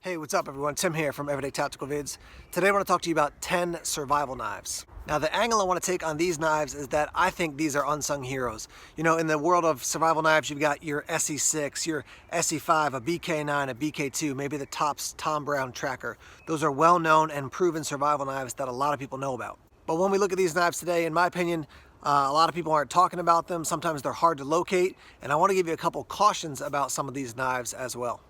Hey, what's up everyone? Tim here from Everyday Tactical Vids. Today I want to talk to you about 10 survival knives. Now the angle I want to take on these knives is that I think these are unsung heroes. You know, in the world of survival knives, you've got your SE6, your SE5, a BK9, a BK2, maybe the Tops Tom Brown Tracker. Those are well-known and proven survival knives that a lot of people know about. But when we look at these knives today, in my opinion, a lot of people aren't talking about them. Sometimes they're hard to locate, and I want to give you a couple cautions about some of these knives as well.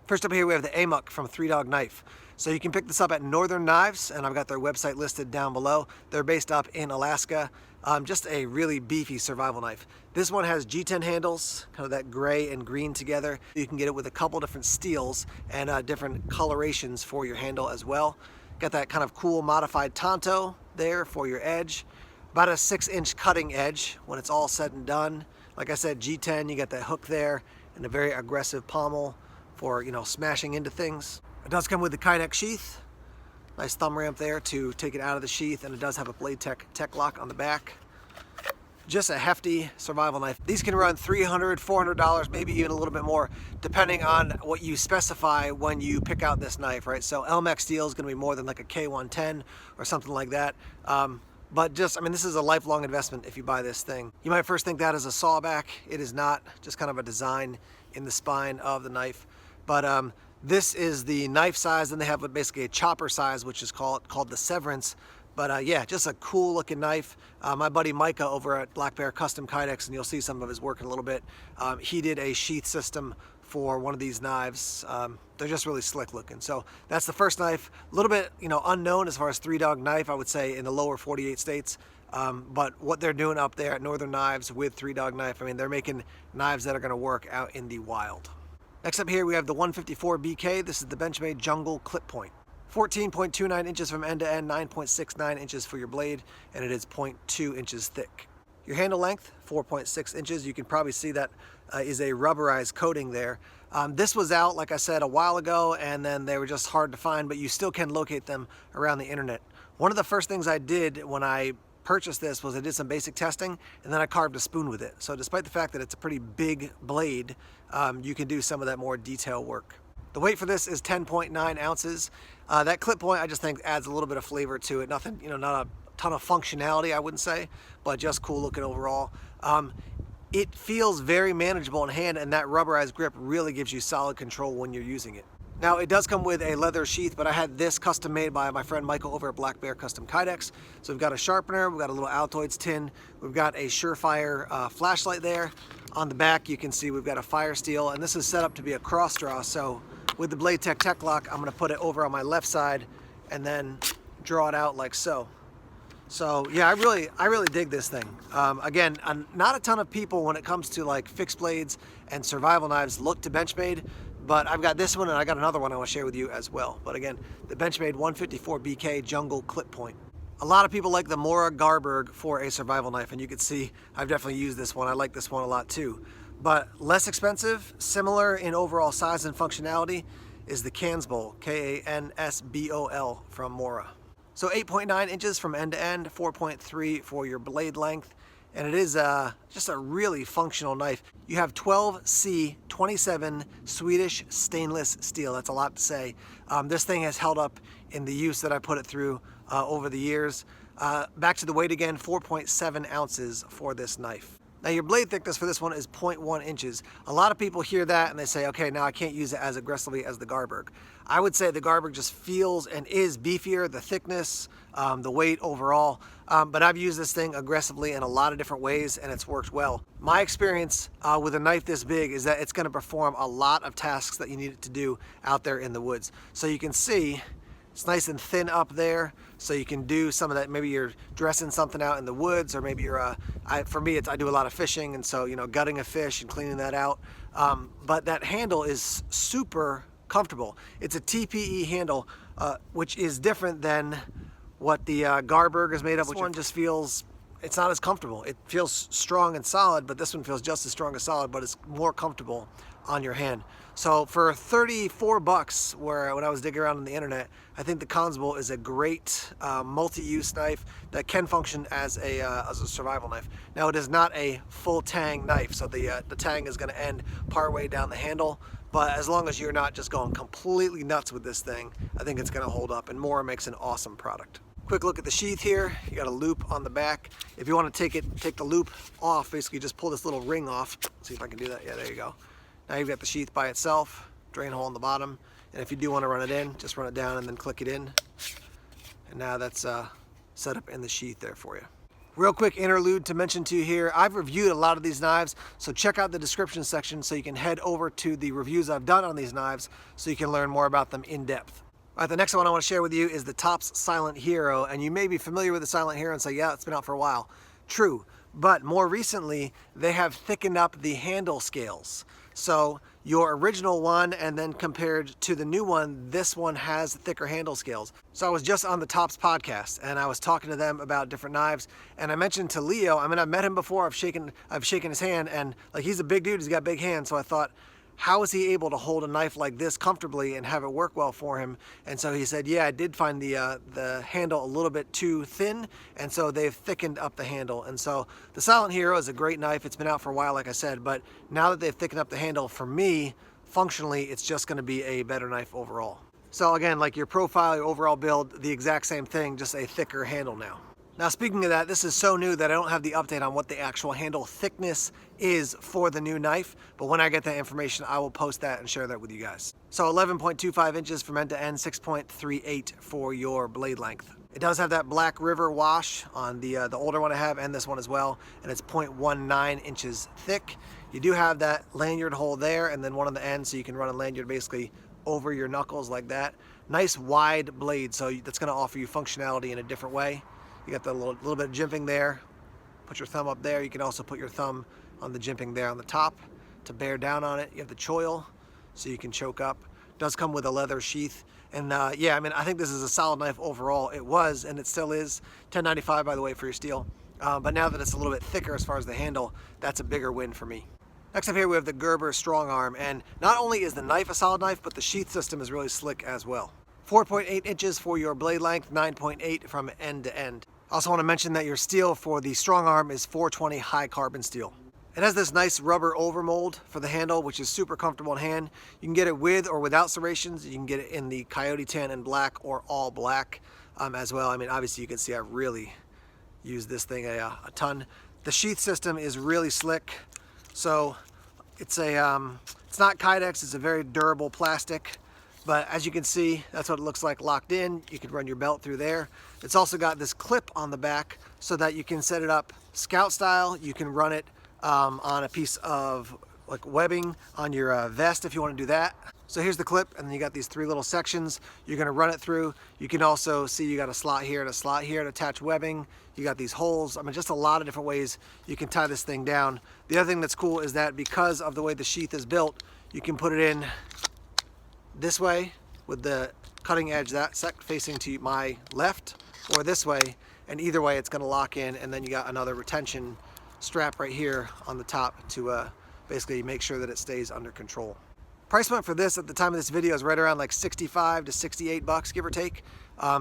First up here we have the IMHO from 3 Dog Knife. So you can pick this up at Northern Knives, and I've got their website listed down below. They're based up in Alaska. Just a really beefy survival knife. This one has G10 handles, kind of that gray and green together. You can get it with a couple different steels and different colorations for your handle as well. Got that kind of cool modified tanto there for your edge. About a 6-inch cutting edge when it's all said and done. Like I said, G10, you got that hook there and a very aggressive pommel for, you know, smashing into things. It does come with the Kydex sheath. Nice thumb ramp there to take it out of the sheath, and it does have a blade tech lock on the back. Just a hefty survival knife. These can run $300, $400, maybe even a little bit more, depending on what you specify when you pick out this knife, right? So Elmec steel is gonna be more than like a K110 or something like that. But just, I mean, this is a lifelong investment if you buy this thing. You might first think that is a sawback. It is not, just kind of a design in the spine of the knife. But this is the knife size, and they have basically a chopper size, which is called the Severance. But yeah, just a cool looking knife. My buddy Micah over at Black Bear Custom Kydex, and you'll see some of his work in a little bit. He did a sheath system for one of these knives. They're just really slick looking. So that's the first knife. A little bit, you know, unknown as far as 3 Dog Knife, I would say, in the lower 48 states. But what they're doing up there at Northern Knives with 3 Dog Knife, I mean, they're making knives that are gonna work out in the wild. Next up here we have the 154 BK. This is the Benchmade Jungle Clip Point. 14.29 inches from end to end, 9.69 inches for your blade, and it is 0.2 inches thick. Your handle length, 4.6 inches. You can probably see that is a rubberized coating there. This was out, like I said, a while ago, and then they were just hard to find, but you still can locate them around the internet. One of the first things I did when I purchased this was I did some basic testing, and then I carved a spoon with it. So despite the fact that it's a pretty big blade, you can do some of that more detail work. The weight for this is 10.9 ounces. That clip point I just think adds a little bit of flavor to it. Nothing, you know, not a ton of functionality, I wouldn't say, but just cool looking overall. It feels very manageable in hand, and that rubberized grip really gives you solid control when you're using it. Now it does come with a leather sheath, but I had this custom made by my friend Michael over at Black Bear Custom Kydex. So we've got a sharpener, we've got a little Altoids tin, we've got a Surefire flashlight there. On the back you can see we've got a fire steel, and this is set up to be a cross draw. So with the blade tech lock, I'm gonna put it over on my left side and then draw it out like so. So yeah, I really dig this thing. Again, not a ton of people when it comes to like fixed blades and survival knives look to Benchmade, but I've got this one and I got another one I want to share with you as well. But again, the Benchmade 154 BK Jungle Clip Point. A lot of people like the Mora Garberg for a survival knife, and you can see I've definitely used this one. I like this one a lot too. But less expensive, similar in overall size and functionality, is the Kansbol, K-A-N-S-B-O-L from Mora. So 8.9 inches from end to end, 4.3 for your blade length, and it is just a really functional knife. You have 12C27 Swedish stainless steel. That's a lot to say. This thing has held up in the use that I put it through over the years. Back to the weight again, 4.7 ounces for this knife. Now your blade thickness for this one is 0.1 inches. A lot of people hear that and they say, okay, now I can't use it as aggressively as the Garberg. I would say the Garberg just feels and is beefier, the thickness, the weight overall. But I've used this thing aggressively in a lot of different ways, and it's worked well. My experience with a knife this big is that it's gonna perform a lot of tasks that you need it to do out there in the woods. So you can see it's nice and thin up there, so you can do some of that. Maybe you're dressing something out in the woods, or maybe you're, for me, I do a lot of fishing, and so, you know, gutting a fish and cleaning that out. But that handle is super comfortable. It's a TPE handle, which is different than what the Garberg is made of. This one just feels, it's not as comfortable. It feels strong and solid, but this one feels just as strong and solid, but it's more comfortable on your hand. So for 34 bucks, when I was digging around on the internet, I think the Kansbol is a great multi-use knife that can function as a survival knife. Now it is not a full tang knife, so the tang is going to end part way down the handle, But as long as you're not just going completely nuts with this thing, I think it's gonna hold up, and Mora makes an awesome product. Quick look at the sheath here. You got a loop on the back. If you want to take the loop off, basically just pull this little ring off. See if I can do that. Yeah, there you go. Now you've got the sheath by itself, drain hole in the bottom. And if you do want to run it in, just run it down and then click it in. And now that's set up in the sheath there for you. Real quick interlude to mention to you here, I've reviewed a lot of these knives, so check out the description section so you can head over to the reviews I've done on these knives so you can learn more about them in depth. All right, the next one I want to share with you is the Tops Silent Hero, and you may be familiar with the Silent Hero and say, yeah, it's been out for a while. True, but more recently, they have thickened up the handle scales. So your original one, and then compared to the new one, this one has thicker handle scales. So I was just on the Tops podcast, and I was talking to them about different knives, and I mentioned to Leo, I mean, I've met him before, I've shaken his hand, and like, he's a big dude, he's got big hands, so I thought, how is he able to hold a knife like this comfortably and have it work well for him? And so he said, yeah, I did find the handle a little bit too thin, and so they've thickened up the handle. And so the Silent Hero is a great knife. It's been out for a while, like I said, but now that they've thickened up the handle, for me, functionally, it's just gonna be a better knife overall. So again, like your profile, your overall build, the exact same thing, just a thicker handle now. Now speaking of that, this is so new that I don't have the update on what the actual handle thickness is for the new knife, but when I get that information, I will post that and share that with you guys. So 11.25 inches from end to end, 6.38 for your blade length. It does have that Black River wash on the older one I have, and this one as well, and it's 0.19 inches thick. You do have that lanyard hole there, and then one on the end, so you can run a lanyard basically over your knuckles like that. Nice wide blade, so that's gonna offer you functionality in a different way. You got the little bit of jimping there. Put your thumb up there. You can also put your thumb on the jimping there on the top to bear down on it. You have the choil, so you can choke up. Does come with a leather sheath. And yeah, I mean, I think this is a solid knife overall. It was, and it still is. $10.95, by the way, for your steel. But now that it's a little bit thicker as far as the handle, that's a bigger win for me. Next up here, we have the Gerber Strong Arm. And not only is the knife a solid knife, but the sheath system is really slick as well. 4.8 inches for your blade length, 9.8 from end to end. Also want to mention that your steel for the Strong Arm is 420 high carbon steel. It has this nice rubber overmold for the handle, which is super comfortable in hand. You can get it with or without serrations. You can get it in the Coyote Tan and black or all black as well. I mean, obviously you can see I really use this thing a ton. The sheath system is really slick. So it's not Kydex, it's a very durable plastic. But as you can see, that's what it looks like locked in. You can run your belt through there. It's also got this clip on the back so that you can set it up scout style. You can run it on a piece of like webbing on your vest if you want to do that. So here's the clip, and then you got these three little sections you're going to run it through. You can also see you got a slot here and a slot here to attach webbing. You got these holes. I mean, just a lot of different ways you can tie this thing down. The other thing that's cool is that because of the way the sheath is built, you can put it in this way with the cutting edge that facing to my left, or this way, and either way it's going to lock in, and then you got another retention strap right here on the top to basically make sure that it stays under control. Price point for this at the time of this video is right around like 65 to 68 bucks, give or take.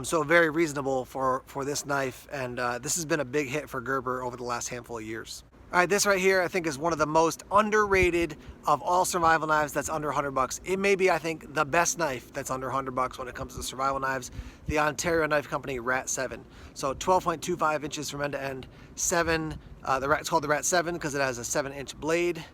So very reasonable for this knife, and this has been a big hit for Gerber over the last handful of years. All right, this right here I think is one of the most underrated of all survival knives that's under 100 bucks. It may be, I think, the best knife that's under 100 bucks when it comes to survival knives, the Ontario Knife Company Rat 7. So 12.25 inches from end to end, 7, it's called the Rat 7 because it has a 7-inch blade,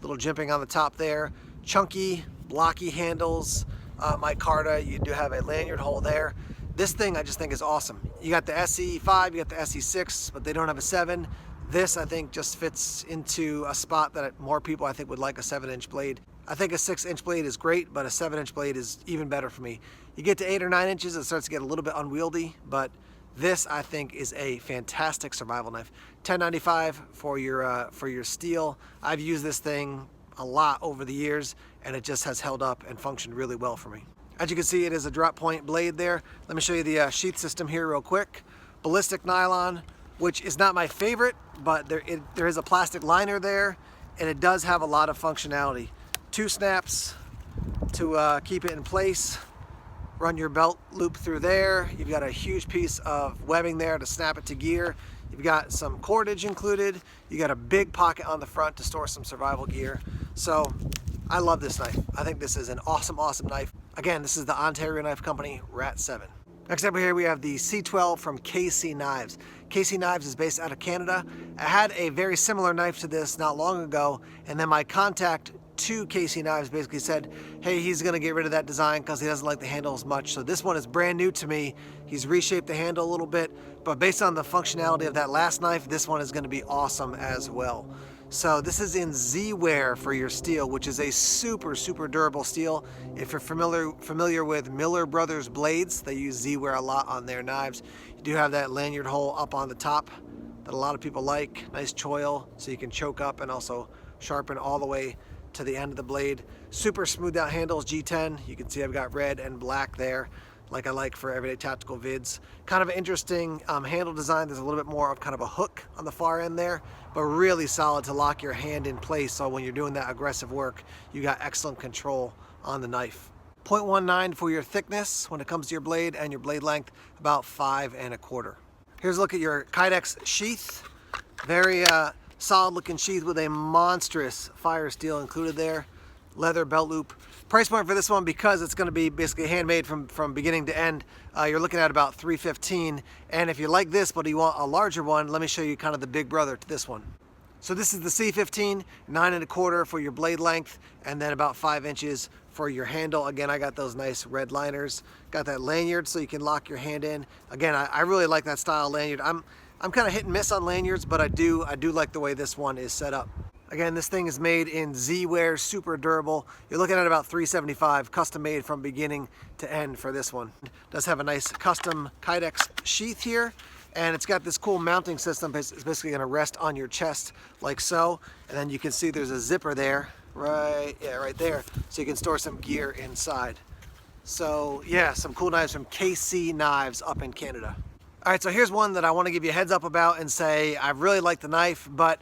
little jimping on the top there, chunky, blocky handles, micarta, you do have a lanyard hole there. This thing I just think is awesome. You got the SE5, you got the SE6, but they don't have a 7. This, I think, just fits into a spot that more people, I think, would like a 7-inch blade. I think a 6-inch blade is great, but a 7-inch blade is even better for me. You get to 8 or 9 inches, it starts to get a little bit unwieldy, but this, I think, is a fantastic survival knife. $10.95 for your steel. I've used this thing a lot over the years, and it just has held up and functioned really well for me. As you can see, it is a drop point blade there. Let me show you the sheath system here real quick. Ballistic nylon, which is not my favorite, but there is a plastic liner there, and it does have a lot of functionality. 2 snaps to keep it in place. Run your belt loop through there. You've got a huge piece of webbing there to snap it to gear. You've got some cordage included. You got a big pocket on the front to store some survival gear. So I love this knife. I think this is an awesome, awesome knife. Again, this is the Ontario Knife Company Rat 7. Next up here we have the C12 from KC Knives. KC Knives is based out of Canada. I had a very similar knife to this not long ago, and then my contact to KC Knives basically said, hey, he's gonna get rid of that design because he doesn't like the handle as much. So this one is brand new to me. He's reshaped the handle a little bit, but based on the functionality of that last knife, this one is gonna be awesome as well. So this is in Z-Wear for your steel, which is a super, super durable steel. If you're familiar with Miller Brothers blades, they use Z-Wear a lot on their knives. You do have that lanyard hole up on the top that a lot of people like. Nice choil, so you can choke up and also sharpen all the way to the end of the blade. Super smooth out handles, G10. You can see I've got red and black there, like I like for everyday tactical vids. Kind of an interesting handle design. There's a little bit more of kind of a hook on the far end there, but really solid to lock your hand in place. So when you're doing that aggressive work, you got excellent control on the knife. 0.19 for your thickness when it comes to your blade, and your blade length about 5 1/4. Here's a look at your Kydex sheath. Very solid looking sheath with a monstrous fire steel included there. Leather belt loop. Price point for this one, because it's going to be basically handmade from beginning to end, you're looking at about $315. And if you like this but you want a larger one, let me show you kind of the big brother to this one. So this is the C15, 9 1/4 for your blade length, and then about 5 inches for your handle. Again, I got those nice red liners. Got that lanyard so you can lock your hand in. Again, I really like that style lanyard. I'm kind of hit and miss on lanyards, but I do like the way this one is set up. Again, this thing is made in Z-Wear, super durable. You're looking at about $375, custom made from beginning to end for this one. It does have a nice custom Kydex sheath here, and it's got this cool mounting system. It's basically gonna rest on your chest like so, and then you can see there's a zipper there, right there, so you can store some gear inside. So yeah, some cool knives from KC Knives up in Canada. All right, so here's one that I want to give you a heads up about and say I really like the knife, but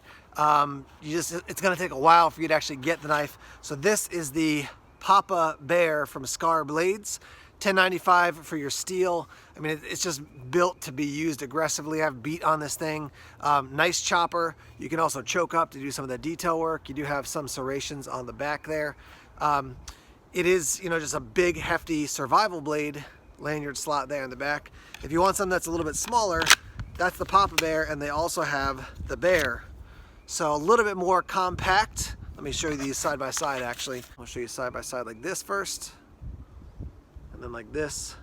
it's going to take a while for you to actually get the knife. So this is the Papa Bear from Scar Blades. $10.95 for your steel. I mean, it's just built to be used aggressively. I have beat on this thing. Nice chopper. You can also choke up to do some of the detail work. You do have some serrations on the back there. It is, just a big, hefty survival blade. Lanyard slot there in the back. If you want something that's a little bit smaller, that's the Papa Bear, and they also have the Bear. So a little bit more compact. Let me show you these side by side actually. I'll show you side by side like this first, and then like this.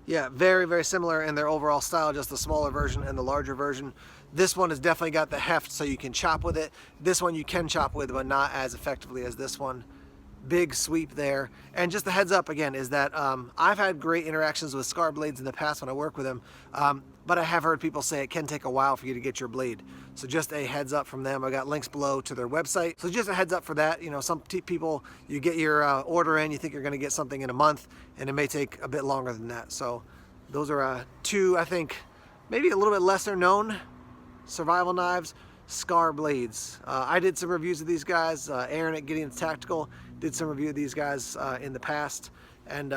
Yeah, very, very similar in their overall style, just the smaller version and the larger version. This one has definitely got the heft so you can chop with it. This one you can chop with, but not as effectively as this one. Big sweep there. And just the heads up again is that I've had great interactions with Scar Blades in the past when I work with them, but I have heard people say it can take a while for you to get your blade. So just a heads up from them. I got links below to their website. So just a heads up for that. Some people, you get your order in, you think you're gonna get something in a month, and it may take a bit longer than that. So those are two, I think, maybe a little bit lesser known survival knives. Scar Blades. I did some reviews of these guys. Aaron at Gideon's Tactical did some review of these guys in the past, and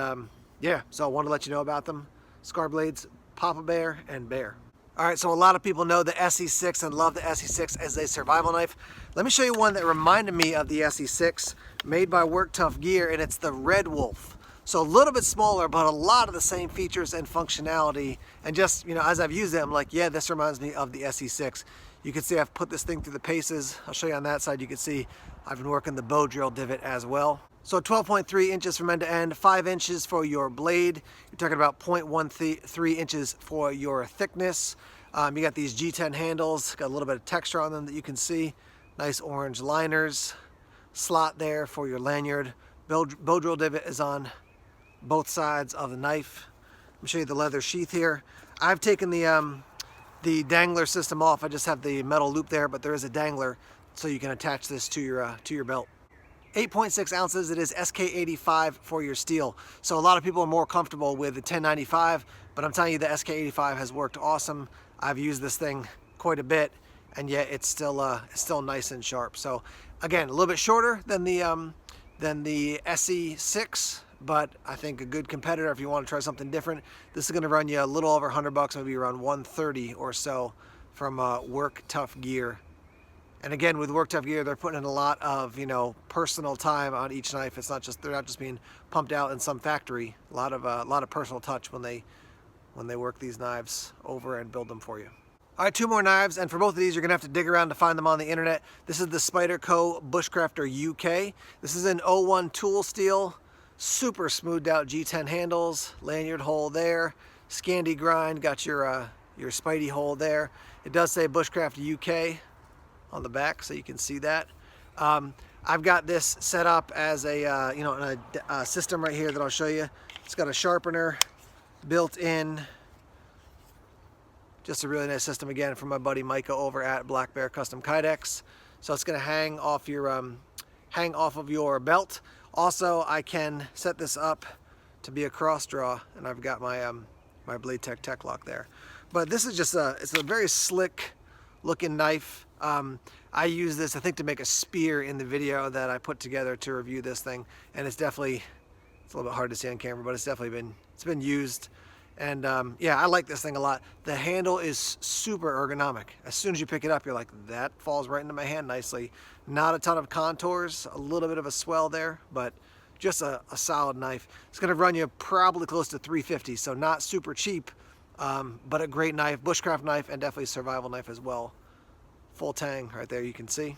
yeah, so I wanted to let you know about them. Scar Blades, Papa Bear, and Bear. All right, so a lot of people know the SE6 and love the SE6 as a survival knife. Let me show you one that reminded me of the SE6, made by Work Tough Gear, and it's the Red Wolf. So a little bit smaller, but a lot of the same features and functionality. And just, as I've used it, I'm like, yeah, this reminds me of the SE6. You can see I've put this thing through the paces. I'll show you on that side. You can see I've been working the bow drill divot as well. So 12.3 inches from end to end, 5 inches for your blade. You're talking about 0.13 inches for your thickness. You got these G10 handles, got a little bit of texture on them that you can see. Nice orange liners, slot there for your lanyard. Bow drill divot is on both sides of the knife. Let me show you the leather sheath here. I've taken the dangler system off. I just have the metal loop there, but there is a dangler so you can attach this to your belt. 8.6 ounces. It is SK85 for your steel. So a lot of people are more comfortable with the 1095, but I'm telling you the SK85 has worked awesome. I've used this thing quite a bit, and yet it's still nice and sharp. So again, a little bit shorter than the SE6, but I think a good competitor if you want to try something different. This is going to run you a little over $100, maybe around $130 or so from Work Tough Gear. And again, with Work Tough gear, they're putting in a lot of, personal time on each knife. It's not just, they're not just being pumped out in some factory. A lot of personal touch when they work these knives over and build them for you. All right, 2 more knives, and for both of these, you're gonna have to dig around to find them on the internet. This is the Spyderco Bushcrafter UK. This is an 01 tool steel, super smoothed out G10 handles, lanyard hole there, Scandi grind, got your Spidey hole there. It does say Bushcraft UK on the back, so you can see that. I've got this set up as a system right here that I'll show you. It's got a sharpener built in. Just a really nice system, again, from my buddy Micah over at Black Bear Custom Kydex. So it's going to hang off of your belt. Also, I can set this up to be a cross draw, and I've got my my Blade Tech lock there. But this is just it's a very slick looking knife. I use this, I think, to make a spear in the video that I put together to review this thing, and it's a little bit hard to see on camera, but it's been used. And yeah, I like this thing a lot. The handle is super ergonomic. As soon as you pick it up, you're like, that falls right into my hand nicely. Not a ton of contours, a little bit of a swell there, but just a solid knife. It's gonna run you probably close to $350, so not super cheap, but a great knife, bushcraft knife, and definitely a survival knife as well. Full tang right there, you can see.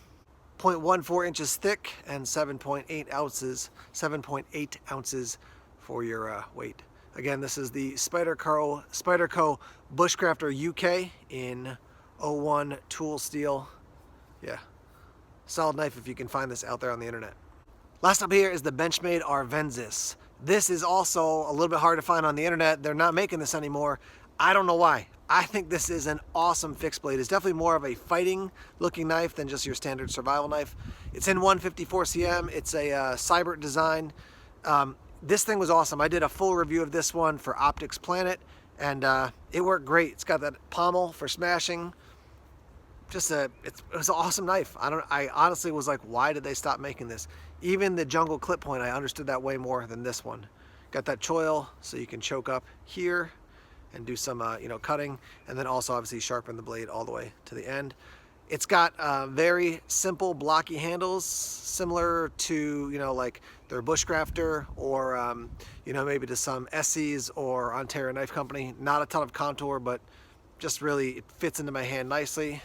0.14 inches thick and 7.8 ounces for your weight. Again, this is the Spyderco Bushcrafter UK in 01 tool steel. Yeah, solid knife if you can find this out there on the internet. Last up here is the Benchmade Arvensis. This is also a little bit hard to find on the internet. They're not making this anymore. I don't know why. I think this is an awesome fixed blade. It's definitely more of a fighting looking knife than just your standard survival knife. It's in 154 cm. It's a Cybert design. This thing was awesome. I did a full review of this one for Optics Planet, and it worked great. It's got that pommel for smashing. It was an awesome knife. I honestly was like, why did they stop making this? Even the jungle clip point, I understood that way more than this one. Got that choil, so you can choke up here and do some cutting, and then also obviously sharpen the blade all the way to the end. It's got very simple blocky handles, similar to like their Bushcrafter or maybe to some Essie's or Ontario Knife Company. Not a ton of contour, but just really it fits into my hand nicely.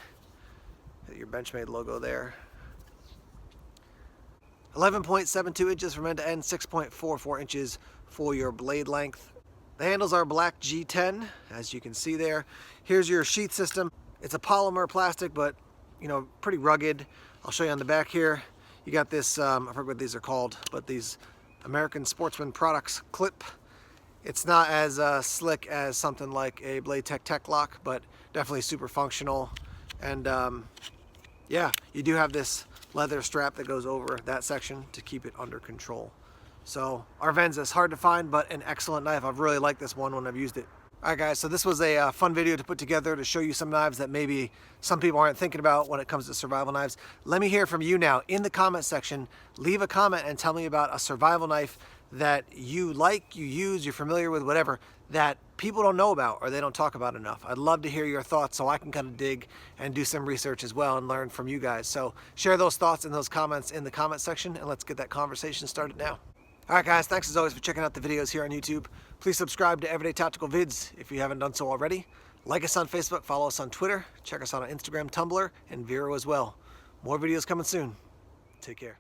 Your Benchmade logo there. 11.72 inches from end to end, 6.44 inches for your blade length. The handles are black G10, as you can see there. Here's your sheath system. It's a polymer plastic, but pretty rugged. I'll show you on the back here. You got this, I forget what these are called, but these American Sportsman Products clip. It's not as slick as something like a Blade Tech lock, but definitely super functional. And yeah, you do have this leather strap that goes over that section to keep it under control. So Arvensis, hard to find, but an excellent knife. I've really liked this one when I've used it. All right, guys, so this was a fun video to put together to show you some knives that maybe some people aren't thinking about when it comes to survival knives. Let me hear from you now in the comment section. Leave a comment and tell me about a survival knife that you like, you use, you're familiar with, whatever, that people don't know about or they don't talk about enough. I'd love to hear your thoughts so I can kind of dig and do some research as well and learn from you guys. So share those thoughts and those comments in the comment section, and let's get that conversation started now. All right, guys, thanks as always for checking out the videos here on YouTube. Please subscribe to Everyday Tactical Vids if you haven't done so already. Like us on Facebook, follow us on Twitter, check us out on Instagram, Tumblr, and Vero as well. More videos coming soon. Take care.